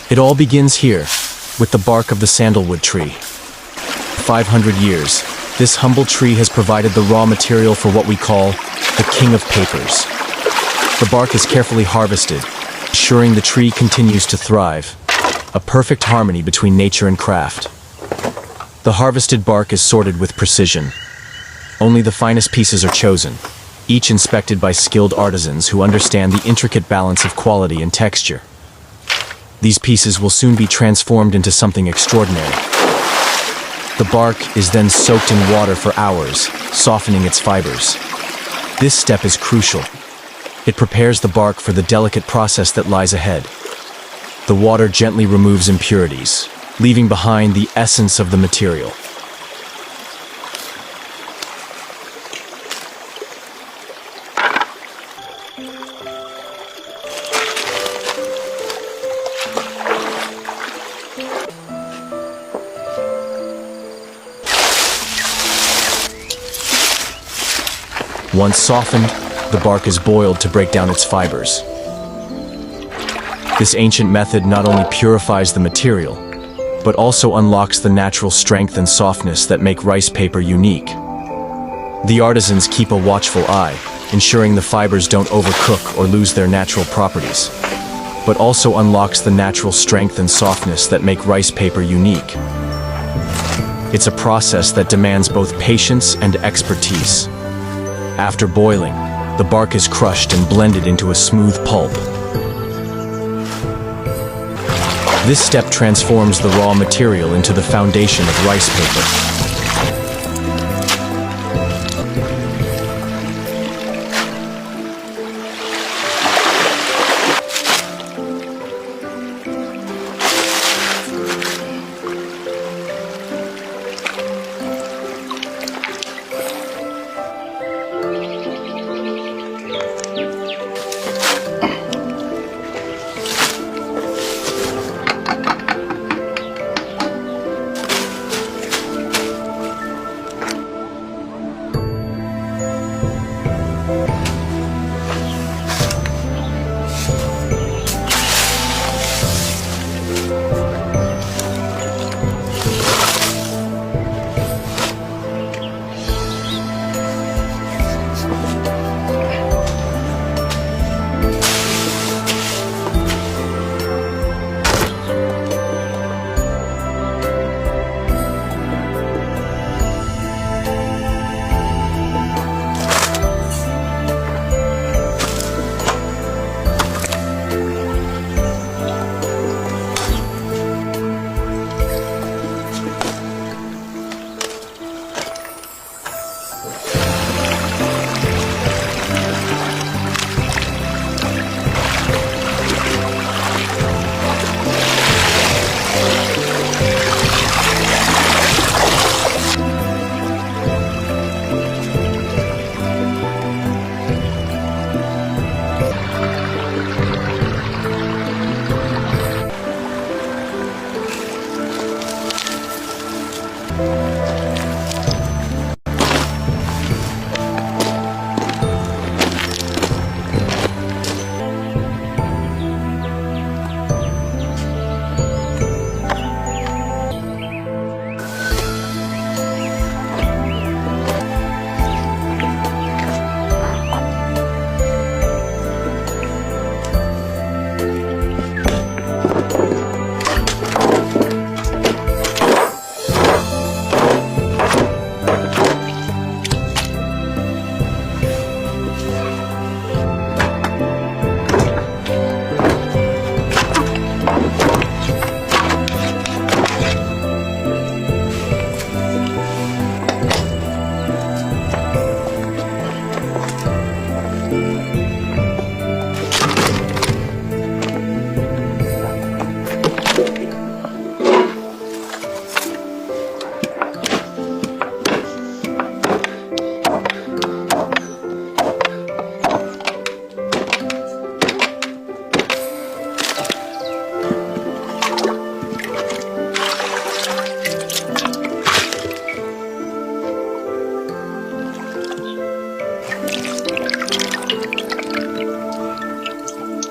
It all begins here, with the bark of the sandalwood tree. 500 years, this humble tree has provided the raw material for what we call the king of papers. The bark is carefully harvested, ensuring the tree continues to thrive, a perfect harmony between nature and craft. The harvested bark is sorted with precision. Only the finest pieces are chosen, each inspected by skilled artisans who understand the intricate balance of quality and texture. These pieces will soon be transformed into something extraordinary. The bark is then soaked in water for hours, softening its fibers. This step is crucial. It prepares the bark for the delicate process that lies ahead. The water gently removes impurities, leaving behind the essence of the material. Once softened, the bark is boiled to break down its fibers. This ancient method not only purifies the material, but also unlocks the natural strength and softness that make rice paper unique. The artisans keep a watchful eye, ensuring the fibers don't overcook or lose their natural properties, but also unlocks the natural strength and softness that make rice paper unique. It's a process that demands both patience and expertise. After boiling, the bark is crushed and blended into a smooth pulp. This step transforms the raw material into the foundation of rice paper.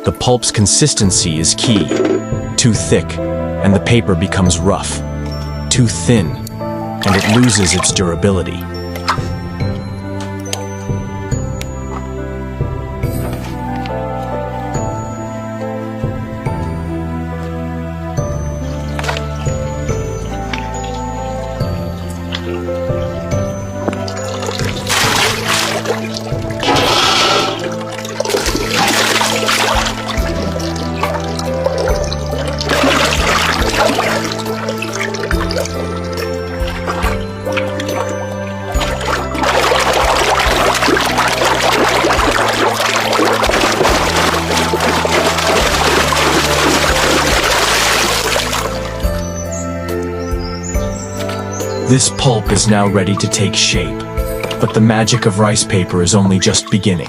The pulp's consistency is key. Too thick, and the paper becomes rough. Too thin, and it loses its durability. This pulp is now ready to take shape, but the magic of rice paper is only just beginning.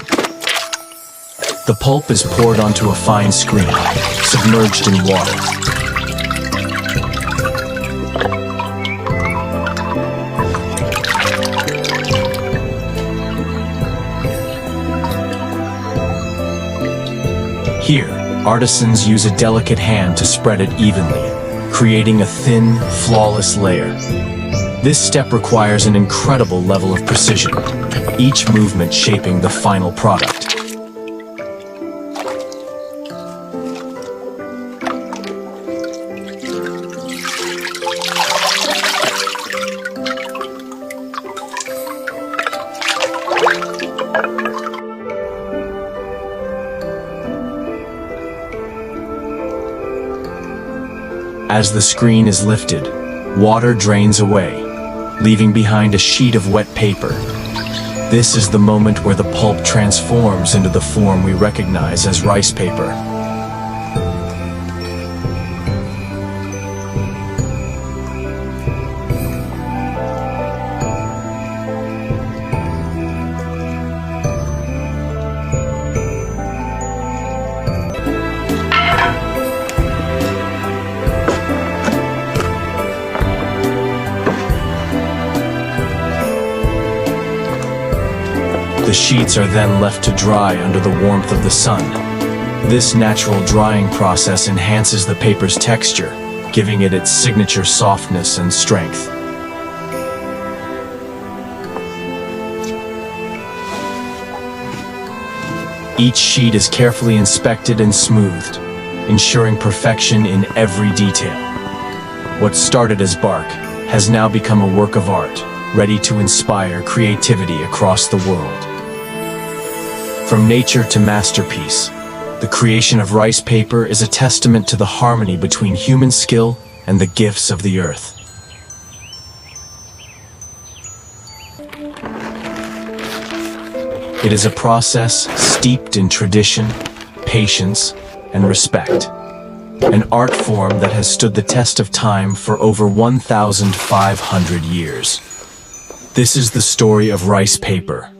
The pulp is poured onto a fine screen, submerged in water. Here, artisans use a delicate hand to spread it evenly, creating a thin, flawless layer. This step requires an incredible level of precision, each movement shaping the final product. As the screen is lifted, water drains away, leaving behind a sheet of wet paper. This is the moment where the pulp transforms into the form we recognize as rice paper. The sheets are then left to dry under the warmth of the sun. This natural drying process enhances the paper's texture, giving it its signature softness and strength. Each sheet is carefully inspected and smoothed, ensuring perfection in every detail. What started as bark has now become a work of art, ready to inspire creativity across the world. From nature to masterpiece, the creation of rice paper is a testament to the harmony between human skill and the gifts of the earth. It is a process steeped in tradition, patience, and respect. An art form that has stood the test of time for over 1,500 years. This is the story of rice paper,